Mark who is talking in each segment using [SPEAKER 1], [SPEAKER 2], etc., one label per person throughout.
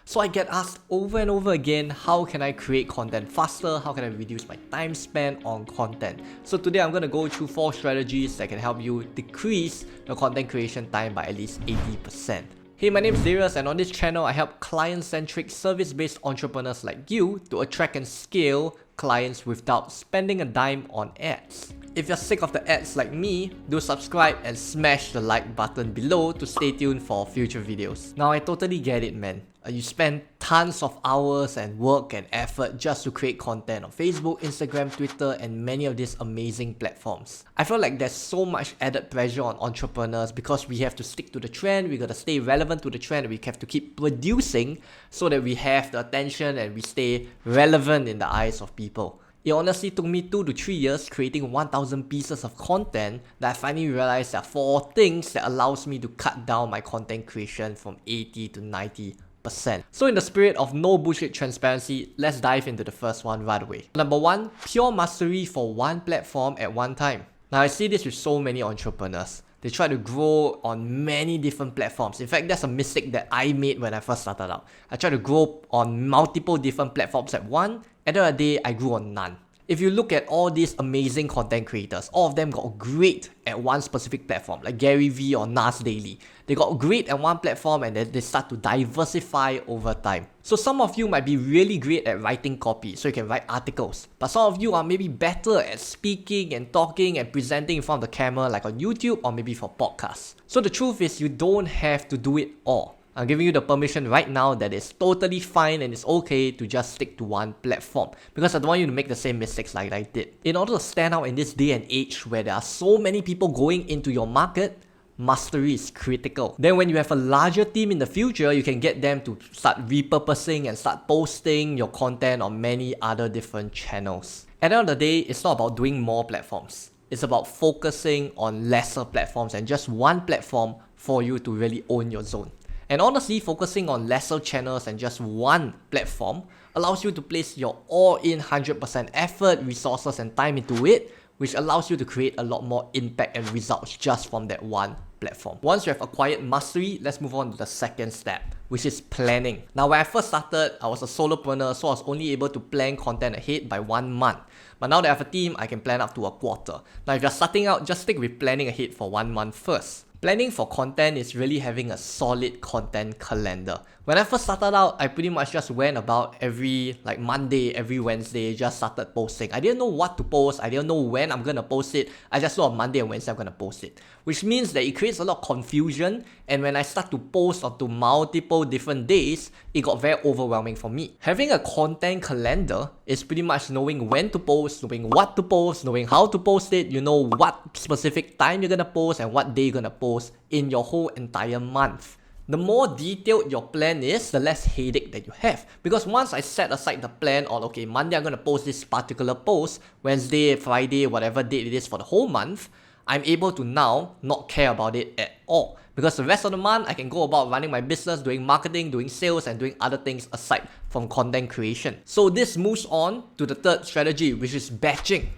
[SPEAKER 1] So I get asked over and over again, how can I create content faster? How can I reduce my time spent on content? So today I'm going to go through 4 strategies that can help you decrease your content creation time by at least 80%. Hey, my name is Darius, and on this channel I help client-centric service-based entrepreneurs like you to attract and scale clients without spending a dime on ads. If you're sick of the ads like me, do subscribe and smash the like button below to stay tuned for future videos. Now I totally get it, man. You spend tons of hours and work and effort just to create content on Facebook, Instagram, Twitter, and many of these amazing platforms. I feel like there's so much added pressure on entrepreneurs because we have to stick to the trend, we gotta stay relevant to the trend, and we have to keep producing so that we have the attention and we stay relevant in the eyes of people. It honestly took me 2 to 3 years creating 1000 pieces of content that I finally realized there are 4 things that allows me to cut down my content creation from 80 to 90%. So in the spirit of no bullshit transparency, let's dive into the first one right away. Number 1, pure mastery for one platform at one time. Now I see this with so many entrepreneurs. They try to grow on many different platforms. In fact, that's a mistake that I made when I first started out. I tried to grow on multiple different platforms at once. At the end of the day, I grew on none. If you look at all these amazing content creators, all of them got great at one specific platform, like Gary Vee or Nas Daily. They got great at one platform and then they start to diversify over time. So some of you might be really great at writing copy, so you can write articles. But some of you are maybe better at speaking and talking and presenting in front of the camera, like on YouTube or maybe for podcasts. So the truth is, you don't have to do it all. I'm giving you the permission right now that it's totally fine and it's okay to just stick to one platform, because I don't want you to make the same mistakes like I did. In order to stand out in this day and age where there are so many people going into your market, mastery is critical. Then when you have a larger team in the future, you can get them to start repurposing and start posting your content on many other different channels. At the end of the day, it's not about doing more platforms. It's about focusing on lesser platforms and just one platform for you to really own your zone. And honestly, focusing on lesser channels and just one platform allows you to place your all-in 100% effort, resources, and time into it, which allows you to create a lot more impact and results just from that one platform. Once you have acquired mastery, let's move on to the second step, which is planning. Now, when I first started, I was a solopreneur, so I was only able to plan content ahead by 1 month. But now that I have a team, I can plan up to a quarter. Now, if you're starting out, just stick with planning ahead for 1 month first. Planning for content is really having a solid content calendar. When I first started out, I pretty much just went about every Monday, every Wednesday, just started posting. I didn't know what to post. I didn't know when I'm going to post it. I just know on Monday and Wednesday I'm going to post it. Which means that it creates a lot of confusion. And when I start to post onto multiple different days, it got very overwhelming for me. Having a content calendar is pretty much knowing when to post, knowing what to post, knowing how to post it. You know what specific time you're going to post and what day you're going to post in your whole entire month. The more detailed your plan is, the less headache that you have. Because once I set aside the plan on, okay, Monday I'm going to post this particular post, Wednesday, Friday, whatever date it is for the whole month, I'm able to now not care about it at all. Because the rest of the month, I can go about running my business, doing marketing, doing sales, and doing other things aside from content creation. So this moves on to the third strategy, which is batching.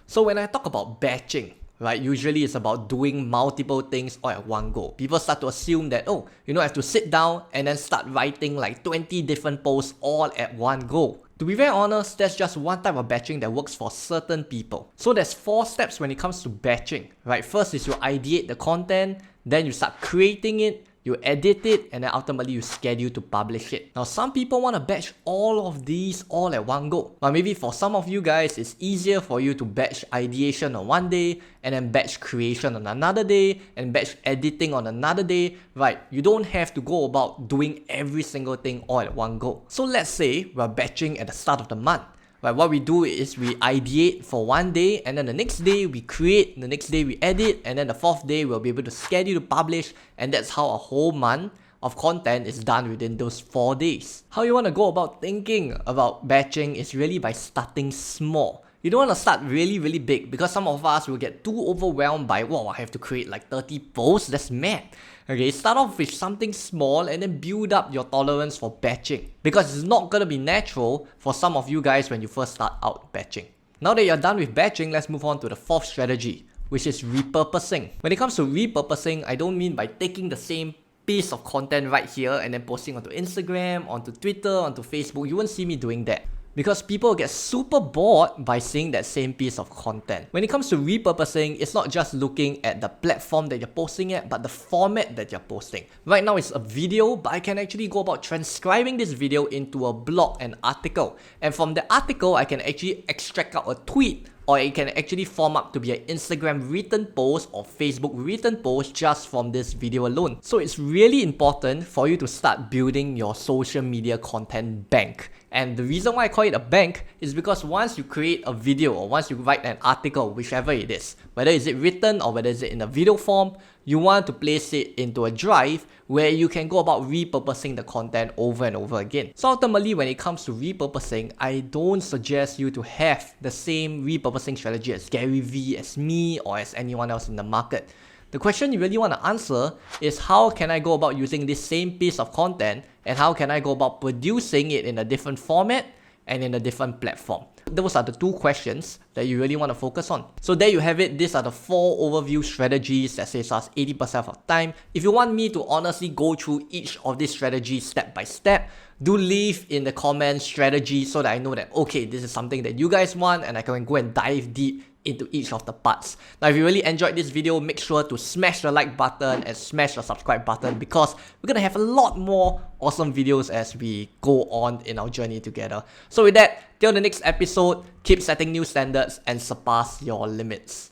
[SPEAKER 1] So when I talk about batching, right, usually it's about doing multiple things all at one go. People start to assume that, I have to sit down and then start writing like 20 different posts all at one go. To be very honest, that's just one type of batching that works for certain people. So there's 4 steps when it comes to batching, right? First is you ideate the content, then you start creating it, you edit it, and then ultimately you schedule to publish it. Now, some people want to batch all of these all at one go. But maybe for some of you guys, it's easier for you to batch ideation on one day, and then batch creation on another day, and batch editing on another day, right? You don't have to go about doing every single thing all at one go. So let's say we're batching at the start of the month. Right, what we do is we ideate for 1 day, and then the next day we create, the next day we edit, and then the 4th day we'll be able to schedule to publish, and that's how a whole month of content is done within those 4 days. How you want to go about thinking about batching is really by starting small. You don't want to start really, really big, because some of us will get too overwhelmed by, wow, I have to create like 30 posts, that's mad. Okay, start off with something small and then build up your tolerance for batching, because it's not going to be natural for some of you guys when you first start out batching. Now that you're done with batching, let's move on to the 4th strategy, which is repurposing. When it comes to repurposing, I don't mean by taking the same piece of content right here and then posting onto Instagram, onto Twitter, onto Facebook. You won't see me doing that. Because people get super bored by seeing that same piece of content. When it comes to repurposing, it's not just looking at the platform that you're posting at, but the format that you're posting. Right now it's a video, but I can actually go about transcribing this video into a blog, an article. And from the article, I can actually extract out a tweet, or it can actually form up to be an Instagram written post or Facebook written post just from this video alone. So it's really important for you to start building your social media content bank. And the reason why I call it a bank is because once you create a video or once you write an article, whichever it is, whether is it written or whether is it in a video form, you want to place it into a drive where you can go about repurposing the content over and over again. So ultimately, when it comes to repurposing, I don't suggest you to have the same repurposing strategy as Gary Vee, as me, or as anyone else in the market. The question you really want to answer is, how can I go about using this same piece of content, and how can I go about producing it in a different format and in a different platform? Those are the two questions that you really want to focus on. So there you have it. These are the 4 overview strategies that saves us 80% of time. If you want me to honestly go through each of these strategies step by step, do leave in the comments strategy so that I know that, okay, this is something that you guys want and I can go and dive deep into each of the parts. Now, if you really enjoyed this video, make sure to smash the like button and smash the subscribe button, because we're gonna have a lot more awesome videos as we go on in our journey together. So with that, till the next episode, keep setting new standards and surpass your limits.